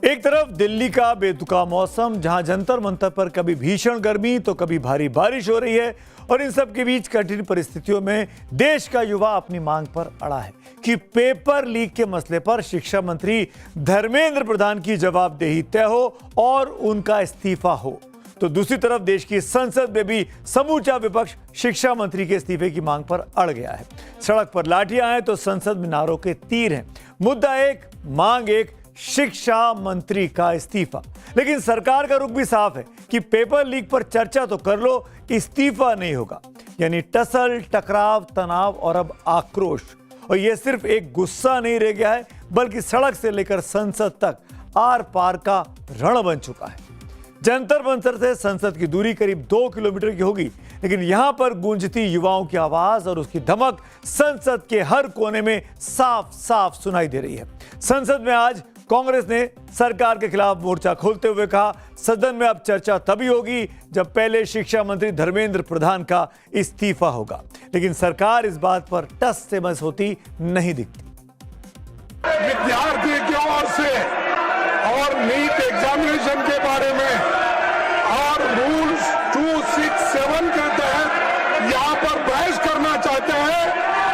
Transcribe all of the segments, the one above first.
एक तरफ दिल्ली का बेतुका मौसम, जहां जंतर मंतर पर कभी भीषण गर्मी तो कभी भारी बारिश हो रही है, और इन सब के बीच कठिन परिस्थितियों में देश का युवा अपनी मांग पर अड़ा है कि पेपर लीक के मसले पर शिक्षा मंत्री धर्मेंद्र प्रधान की जवाबदेही तय हो और उनका इस्तीफा हो। तो दूसरी तरफ देश की संसद में भी समूचा विपक्ष शिक्षा मंत्री के इस्तीफे की मांग पर अड़ गया है। सड़क पर लाठियां हैं तो संसद में नारों के तीर हैं। मुद्दा एक, मांग एक, शिक्षा मंत्री का इस्तीफा। लेकिन सरकार का रुख भी साफ है कि पेपर लीक पर चर्चा तो कर लो, इस्तीफा नहीं होगा। यानी टसल, टकराव, तनाव और अब आक्रोश। और यह सिर्फ एक गुस्सा नहीं रह गया है, बल्कि सड़क से लेकर संसद तक आर पार का रण बन चुका है। जंतर मंतर से संसद की दूरी करीब 2 किलोमीटर की होगी, लेकिन यहां पर गूंजती युवाओं की आवाज और उसकी धमक संसद के हर कोने में साफ साफ सुनाई दे रही है। संसद में आज कांग्रेस ने सरकार के खिलाफ मोर्चा खोलते हुए कहा, सदन में अब चर्चा तभी होगी जब पहले शिक्षा मंत्री धर्मेंद्र प्रधान का इस्तीफा होगा। लेकिन सरकार इस बात पर टस से मस होती नहीं दिखती। विद्यार्थी की ओर से और नीट एग्जामिनेशन के बारे में और रूल्स 267 के तहत यहाँ पर बहस करना चाहते हैं,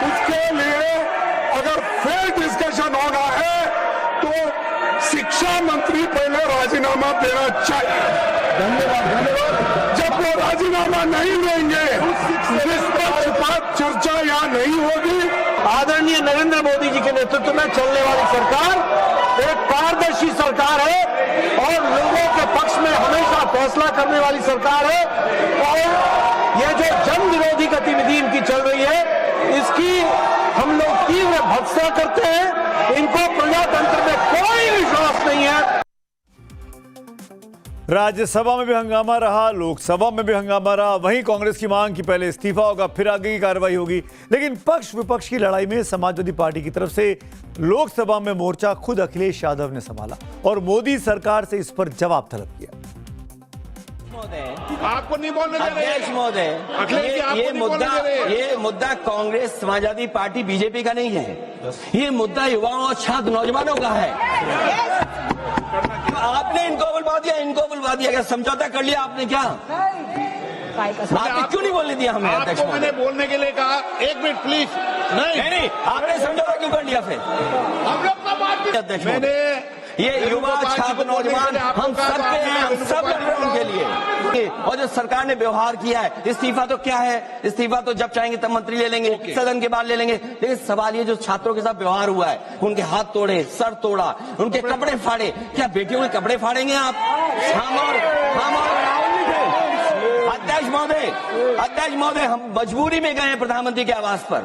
उसके लिए अगर फेयर डिस्कशन होना है तो शिक्षा मंत्री पहले राजीनामा देना चाहिए। धन्यवाद। जब वो राजीनामा नहीं देंगे, निष्पक्षपात चर्चा यहाँ नहीं होगी। आदरणीय नरेंद्र मोदी जी के नेतृत्व में चलने वाली सरकार एक पारदर्शी सरकार है और लोगों के पक्ष में हमेशा फैसला करने वाली सरकार है। और ये जो जन विरोधी गतिविधि इनकी चल रही है, इसकी हम लोग तीव्र भर्त्सना करते हैं। इनको प्रजातंत्र में कोई विश्वास नहीं है। राज्यसभा में भी हंगामा रहा, लोकसभा में भी हंगामा रहा। वहीं कांग्रेस की मांग कि पहले इस्तीफा होगा फिर आगे की कार्रवाई होगी। लेकिन पक्ष विपक्ष की लड़ाई में समाजवादी पार्टी की तरफ से लोकसभा में मोर्चा खुद अखिलेश यादव ने संभाला और मोदी सरकार से इस पर जवाब तलब किया। आपको नहीं बोलने दे रहे अध्यक्ष महोदय, ये मुद्दा कांग्रेस, समाजवादी पार्टी, बीजेपी का नहीं है। ये मुद्दा युवाओं और छात्र नौजवानों का है। आपने इनको बुलवा दिया, क्या समझौता कर लिया आपने? क्या आपने क्यों नहीं बोलने दिया हमें? अध्यक्ष आपको मैंने बोलने के लिए कहा, 1 मिनट प्लीज। नहीं, आपने समझौता क्यों कर लिया फिर? हम लोग का बात अध्यक्ष मैंने ये युवा, छात्र, नौजवान हम सब पे हैं, हम सब लड़ रहे हैं उनके लिए। और जो सरकार ने व्यवहार किया है, इस्तीफा तो क्या है? इस्तीफा तो जब चाहेंगे तब मंत्री ले लेंगे, सदन के बाद ले लेंगे। लेकिन सवाल ये जो छात्रों के साथ व्यवहार हुआ है, उनके हाथ तोड़े, सर तोड़ा, उनके कपड़े फाड़े, क्या बेटियों के कपड़े फाड़ेंगे आप? हम और अध्यक्ष महोदय हम मजबूरी में गए हैं प्रधानमंत्री के आवास पर।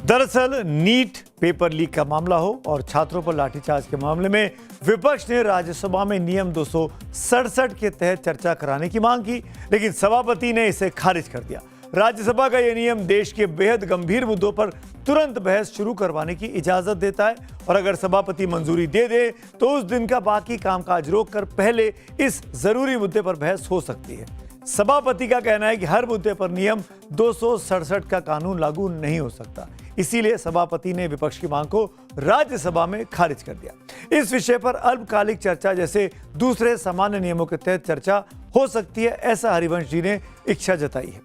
दरअसल नीट पेपर लीक का मामला हो और छात्रों पर लाठीचार्ज के मामले में विपक्ष ने राज्यसभा में नियम 267 के तहत चर्चा कराने की मांग की, लेकिन सभापति ने इसे खारिज कर दिया। राज्यसभा का यह नियम देश के बेहद गंभीर मुद्दों पर तुरंत बहस शुरू करवाने की इजाजत देता है, और अगर सभापति मंजूरी दे दे तो उस दिन का बाकी कामकाज रोककर पहले इस जरूरी मुद्दे पर बहस हो सकती है। सभापति का कहना है कि हर मुद्दे पर नियम 267 का कानून लागू नहीं हो सकता, इसीलिए सभापति ने विपक्ष की मांग को राज्यसभा में खारिज कर दिया। इस विषय पर अल्पकालिक चर्चा जैसे दूसरे सामान्य नियमों के तहत चर्चा हो सकती है, ऐसा हरिवंश जी ने इच्छा जताई है।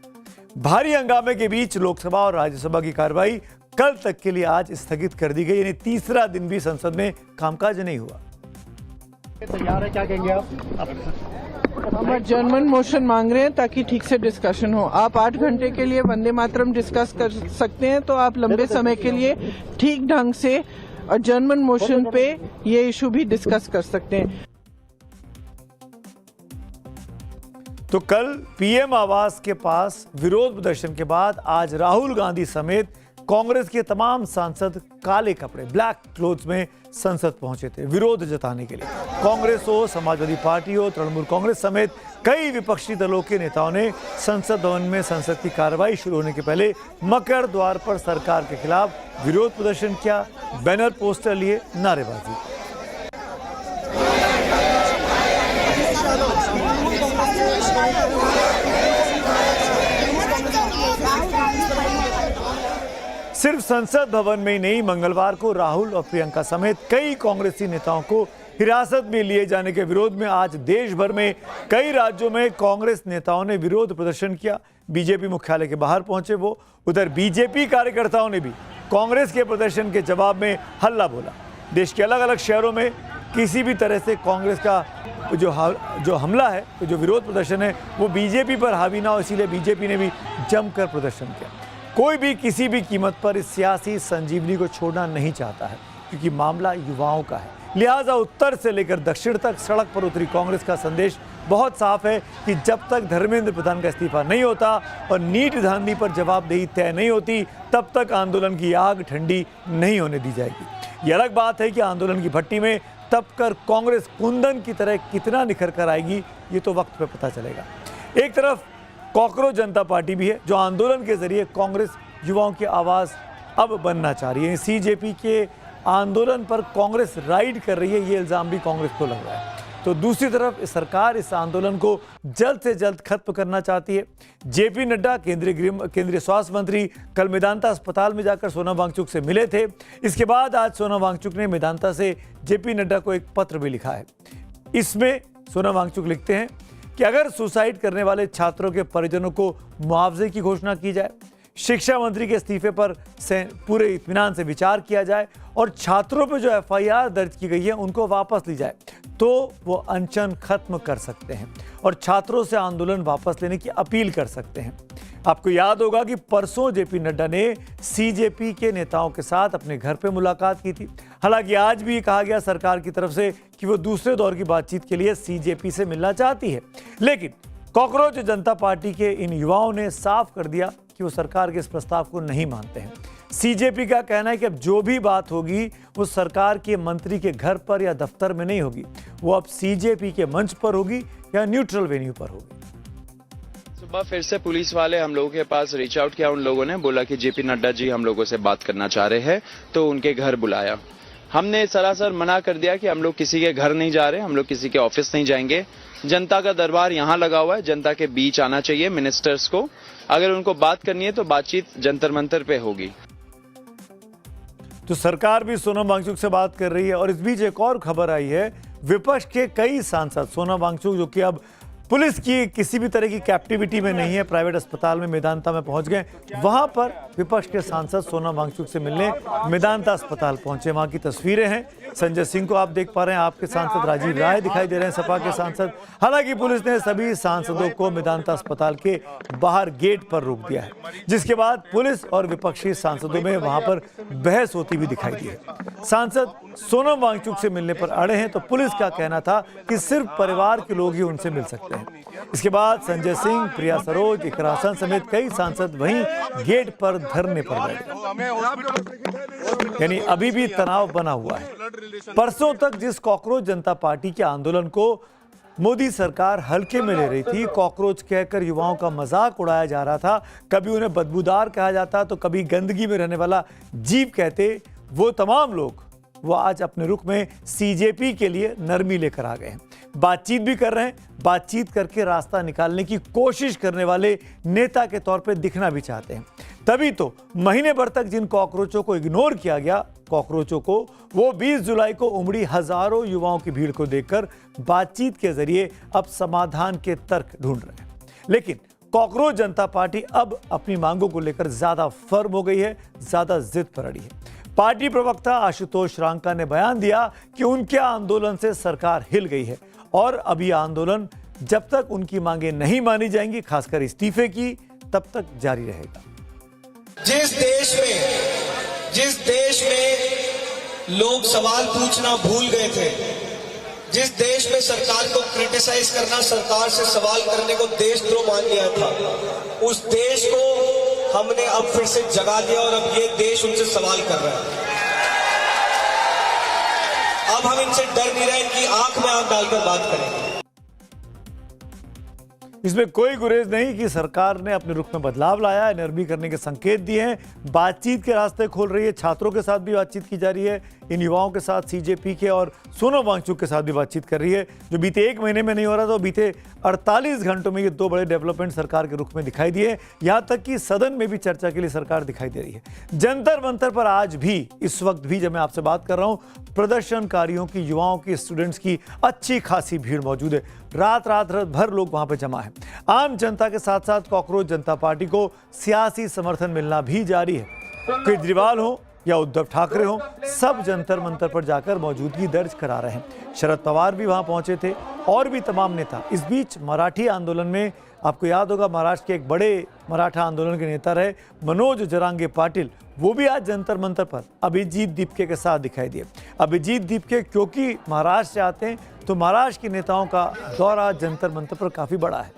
भारी हंगामे के बीच लोकसभा और राज्यसभा की कार्रवाई कल तक के लिए आज स्थगित कर दी गई, यानी तीसरा दिन भी संसद में कामकाज नहीं हुआ। तैयार है, क्या कहेंगे आप? हम adjournment मोशन मांग रहे हैं ताकि ठीक से डिस्कशन हो। आप 8 घंटे के लिए वंदे मातरम डिस्कस कर सकते हैं, तो आप लंबे समय के लिए ठीक ढंग से adjournment मोशन पे ये इशू भी डिस्कस कर सकते हैं। तो कल पीएम आवास के पास विरोध प्रदर्शन के बाद आज राहुल गांधी समेत कांग्रेस के तमाम सांसद काले कपड़े, ब्लैक क्लोथ्स में संसद पहुंचे थे विरोध जताने के लिए। कांग्रेस हो, समाजवादी पार्टी हो, तृणमूल कांग्रेस समेत कई विपक्षी दलों के नेताओं ने संसद भवन में संसद की कार्रवाई शुरू होने के पहले मकर द्वार पर सरकार के खिलाफ विरोध प्रदर्शन किया, बैनर पोस्टर लिए नारेबाजी। सिर्फ संसद भवन में ही नहीं, मंगलवार को राहुल और प्रियंका समेत कई कांग्रेसी नेताओं को हिरासत में लिए जाने के विरोध में आज देश भर में कई राज्यों में कांग्रेस नेताओं ने विरोध प्रदर्शन किया। बीजेपी मुख्यालय के बाहर पहुंचे वो। उधर बीजेपी कार्यकर्ताओं ने भी कांग्रेस के प्रदर्शन के जवाब में हल्ला बोला। देश के अलग अलग शहरों में किसी भी तरह से कांग्रेस का जो हमला है, जो विरोध प्रदर्शन है, वो बीजेपी पर हावी ना हो, इसीलिए बीजेपी ने भी जमकर प्रदर्शन किया। कोई भी किसी भी कीमत पर इस सियासी संजीवनी को छोड़ना नहीं चाहता है, क्योंकि मामला युवाओं का है। लिहाजा उत्तर से लेकर दक्षिण तक सड़क पर उतरी कांग्रेस का संदेश बहुत साफ है कि जब तक धर्मेंद्र प्रधान का इस्तीफा नहीं होता और नीट धांधली पर जवाबदेही तय नहीं होती, तब तक आंदोलन की आग ठंडी नहीं होने दी जाएगी। ये अलग बात है कि आंदोलन की भट्टी में तब कर कांग्रेस कुंदन की तरह कितना निखर कर आएगी, ये तो वक्त पे पता चलेगा। एक तरफ कॉकरोच जनता पार्टी भी है, जो आंदोलन के जरिए कांग्रेस युवाओं की आवाज़ अब बनना चाह रही है। सीजेपी के आंदोलन पर कांग्रेस राइड कर रही है, ये इल्ज़ाम भी कांग्रेस को लग रहा है। तो दूसरी तरफ सरकार इस आंदोलन को जल्द से जल्द खत्म करना चाहती है। जेपी नड्डा केंद्रीय स्वास्थ्य मंत्री कल मेदांता अस्पताल में जाकर सोनम वांगचुक से मिले थे। इसके बाद आज सोनम वांगचुक ने मेदांता से जेपी नड्डा को एक पत्र भी लिखा है। इसमें सोनम वांगचुक लिखते हैं कि अगर सुसाइड करने वाले छात्रों के परिजनों को मुआवजे की घोषणा की जाए, शिक्षा मंत्री के इस्तीफे पर पूरे इत्मीनान से विचार किया जाए और छात्रों पर जो एफआईआर दर्ज की गई है उनको वापस ली जाए, तो वो अनशन खत्म कर सकते हैं और छात्रों से आंदोलन वापस लेने की अपील कर सकते हैं। आपको याद होगा कि परसों जेपी नड्डा ने सीजेपी के नेताओं के साथ अपने घर पे मुलाकात की थी। हालांकि आज भी कहा गया सरकार की तरफ से कि वो दूसरे दौर की बातचीत के लिए सीजेपी से मिलना चाहती है, लेकिन कॉकरोच जनता पार्टी के इन युवाओं ने साफ कर दिया कि वो सरकार के इस प्रस्ताव को नहीं मानते हैं। सीजेपी का कहना है कि अब जो भी बात होगी वो सरकार के मंत्री के घर पर या दफ्तर में नहीं होगी, वो अब सीजेपी के मंच पर होगी या न्यूट्रल वेन्यू पर होगी। सुबह फिर से पुलिस वाले हम लोगों के पास रीच आउट किया। उन लोगों ने बोला कि जेपी नड्डा जी हम लोगों से बात करना चाह रहे हैं, तो उनके घर बुलाया। हमने सरासर मना कर दिया कि हम लोग किसी के घर नहीं जा रहे, हम लोग किसी के ऑफिस नहीं जाएंगे। जनता का दरबार यहाँ लगा हुआ है, जनता के बीच आना चाहिए मिनिस्टर्स को। अगर उनको बात करनी है तो बातचीत जंतर मंतर पे होगी। तो सरकार भी सोनम वांगचुक से बात कर रही है। और इस बीच एक और खबर आई है, विपक्ष के कई सांसद सोनम वांगचुक, जो कि अब पुलिस की किसी भी तरह की कैप्टिविटी में नहीं है, प्राइवेट अस्पताल में मेदांता में पहुंच गए। वहां पर विपक्ष के सांसद सोनम वांगचुक से मिलने मेदांता अस्पताल पहुंचे। वहां की तस्वीरें हैं। संजय सिंह को आप देख पा रहे हैं, आपके सांसद राजीव राय दिखाई दे रहे हैं, सपा के सांसद। हालांकि पुलिस ने सभी सांसदों को मेदांता अस्पताल के बाहर गेट पर रोक दिया है, जिसके बाद पुलिस और विपक्षी सांसदों में वहां पर बहस होती भी दिखाई दी है। सांसद सोनम वांगचुक से मिलने पर अड़े हैं, तो पुलिस का कहना था कि सिर्फ परिवार के लोग ही उनसे मिल सकते हैं। इसके बाद संजय सिंह, प्रिया सरोज, इकरा हसन समेत कई सांसद वहीं गेट पर धरने पर बैठे। यानी अभी भी तनाव बना हुआ है। परसों तक जिस कॉकरोच जनता पार्टी के आंदोलन को मोदी सरकार हल्के में ले रही थी, कॉकरोच कहकर युवाओं का मजाक उड़ाया जा रहा था, कभी उन्हें बदबूदार कहा जाता तो कभी गंदगी में रहने वाला जीव कहते, वो तमाम लोग वो आज अपने रुख में सीजेपी के लिए नरमी लेकर आ गए हैं। बातचीत भी कर रहे हैं, बातचीत करके रास्ता निकालने की कोशिश करने वाले नेता के तौर पे दिखना भी चाहते हैं। तभी तो महीने भर तक जिन कॉकरोचों को इग्नोर किया गया, कॉकरोचों को, वो 20 जुलाई को उमड़ी हजारों युवाओं की भीड़ को देखकर बातचीत के जरिए अब समाधान के तर्क ढूंढ रहे हैं। लेकिन कॉकरोच जनता पार्टी अब अपनी मांगों को लेकर ज्यादा फर्म हो गई है, ज्यादा जिद पर अड़ी है। पार्टी प्रवक्ता आशुतोष रांका ने बयान दिया कि उनके आंदोलन से सरकार हिल गई है और अब ये आंदोलन जब तक उनकी मांगे नहीं मानी जाएंगी, खासकर इस्तीफे की, तब तक जारी रहेगा। जिस देश में लोग सवाल पूछना भूल गए थे, जिस देश में सरकार को क्रिटिसाइज करना, सरकार से सवाल करने को देशद्रोह मान लिया था, उस देश को हमने अब फिर से जगा दिया और अब ये देश उनसे सवाल कर रहा है। अब हम इनसे डर नहीं रहे, इनकी आंख में आंख डालकर बात करेंगे। इसमें कोई गुरेज नहीं कि सरकार ने अपने रुख में बदलाव लाया है, नरमी करने के संकेत दिए हैं, बातचीत के रास्ते खोल रही है, छात्रों के साथ भी बातचीत की जा रही है, इन युवाओं के साथ सीजेपी के और सोनम वांगचुक के साथ भी बातचीत कर रही है। जो बीते 1 महीने में नहीं हो रहा था, बीते 48 घंटों में ये 2 बड़े डेवलपमेंट सरकार के रुख में दिखाई दिए। यहाँ तक कि सदन में भी चर्चा के लिए सरकार दिखाई दे रही है। जंतर मंतर पर आज भी, इस वक्त भी जब मैं आपसे बात कर रहा हूँ, प्रदर्शनकारियों की, युवाओं की, स्टूडेंट्स की अच्छी खासी भीड़ मौजूद है। रात भर लोग वहां पे जमा है। आम जनता के साथ साथ कॉकरोच जनता पार्टी को सियासी समर्थन मिलना भी जारी है। केजरीवाल हो या उद्धव ठाकरे हो, सब जंतर मंतर पर जाकर मौजूदगी दर्ज करा रहे हैं। शरद पवार भी वहां पहुंचे थे और भी तमाम नेता। इस बीच मराठी आंदोलन में, आपको याद होगा, महाराष्ट्र के एक बड़े मराठा आंदोलन के नेता रहे मनोज जरांगे पाटिल, वो भी आज जंतर मंतर पर अभिजीत दीपके के साथ दिखाई दिए। अभिजीत दीपके क्योंकि महाराष्ट्र से आते हैं, तो महाराष्ट्र के नेताओं का दौरा जंतर मंतर पर काफी बड़ा है।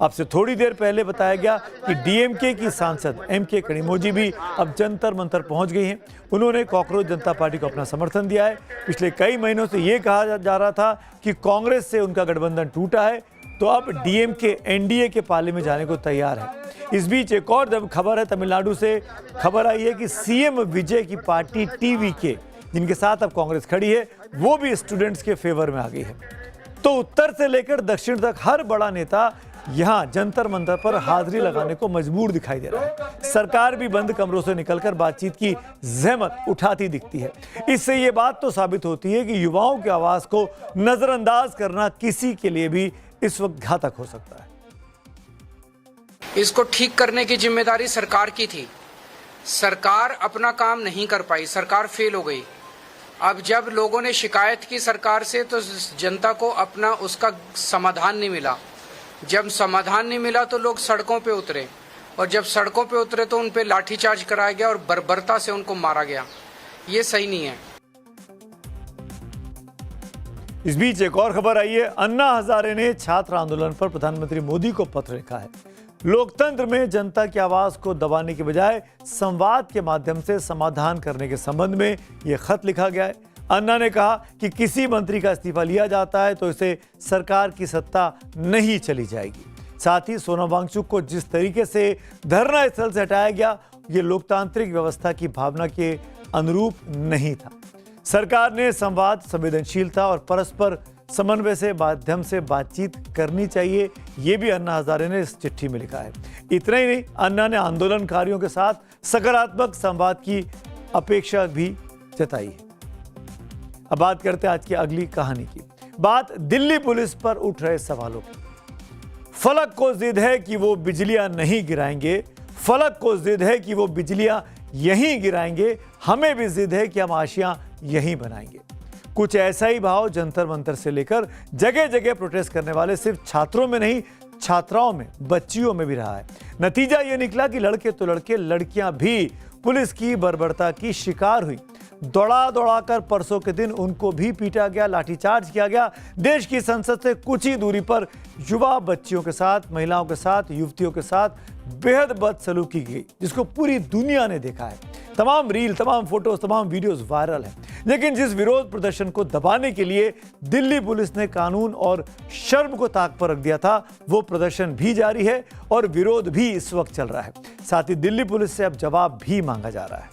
आपसे थोड़ी देर पहले बताया गया कि डीएमके की सांसद एमके कनिमोझी भी अब जंतर मंतर पहुंच गई हैं। उन्होंने कॉकरोच जनता पार्टी को अपना समर्थन दिया है। पिछले कई महीनों से ये कहा जा रहा था कि कांग्रेस से उनका गठबंधन टूटा है, तो अब डीएमके एनडीए के पाले में जाने को तैयार है। इस बीच एक और जब खबर है, तमिलनाडु से खबर आई है कि सीएम विजय की पार्टी टीवीके, जिनके साथ अब कांग्रेस खड़ी है, वो भी स्टूडेंट्स के फेवर में आ गई है। तो उत्तर से लेकर दक्षिण तक हर बड़ा नेता यहां जंतर मंतर पर हाजिरी लगाने को मजबूर दिखाई दे रहा है। सरकार भी बंद कमरों से निकलकर बातचीत की जहमत उठाती दिखती है। इससे ये बात तो साबित होती है कि युवाओं की आवाज को नजरअंदाज करना किसी के लिए भी इस वक्त घातक हो सकता है। इसको ठीक करने की जिम्मेदारी सरकार की थी। सरकार अपना काम नहीं कर पाई, सरकार फेल हो गई। अब जब लोगों ने शिकायत की सरकार से, तो जनता को अपना उसका समाधान नहीं मिला। जब समाधान नहीं मिला तो लोग सड़कों पे उतरे, और जब सड़कों पे उतरे तो उन पे लाठीचार्ज कराया गया और बर्बरता से उनको मारा गया। ये सही नहीं है। इस बीच एक और खबर आई है। अन्ना हजारे ने छात्र आंदोलन पर प्रधानमंत्री मोदी को पत्र लिखा है। लोकतंत्र में जनता की आवाज को दबाने के बजाय संवाद के माध्यम से समाधान करने के संबंध में यह खत लिखा गया है। अन्ना ने कहा कि किसी मंत्री का इस्तीफा लिया जाता है तो इसे सरकार की सत्ता नहीं चली जाएगी। साथ ही सोनम वांगचुक को जिस तरीके से धरना स्थल से हटाया गया, ये लोकतांत्रिक व्यवस्था की भावना के अनुरूप नहीं था। सरकार ने संवाद, संवेदनशीलता और परस्पर समन्वय से माध्यम से बातचीत करनी चाहिए, ये भी अन्ना हजारे ने इस चिट्ठी में लिखा है। इतना ही नहीं, अन्ना ने आंदोलनकारियों के साथ सकारात्मक संवाद की अपेक्षा भी जताई है। अब बात करते हैं आज की अगली कहानी की। बात दिल्ली पुलिस पर उठ रहे सवालों की। फलक को जिद है कि वो बिजलियां नहीं गिराएंगे, फलक को जिद है कि वो बिजलियां यहीं गिराएंगे, हमें भी जिद है कि हम आशियां यहीं बनाएंगे। कुछ ऐसा ही भाव जंतर मंतर से लेकर जगह जगह प्रोटेस्ट करने वाले सिर्फ छात्रों में नहीं, छात्राओं में, बच्चियों में भी रहा है। नतीजा यह निकला कि लड़के तो लड़के, लड़कियां भी पुलिस की बर्बरता की शिकार हुई। दौड़ा कर परसों के दिन उनको भी पीटा गया, लाठीचार्ज किया गया। देश की संसद से कुछ ही दूरी पर युवा बच्चियों के साथ, महिलाओं के साथ, युवतियों के साथ बेहद बदसलूकी की गई, जिसको पूरी दुनिया ने देखा है। तमाम रील, तमाम फोटोज, तमाम वीडियोस वायरल हैं। लेकिन जिस विरोध प्रदर्शन को दबाने के लिए दिल्ली पुलिस ने कानून और शर्म को ताक पर रख दिया था, वो प्रदर्शन भी जारी है और विरोध भी इस वक्त चल रहा है। साथ ही दिल्ली पुलिस से अब जवाब भी मांगा जा रहा है।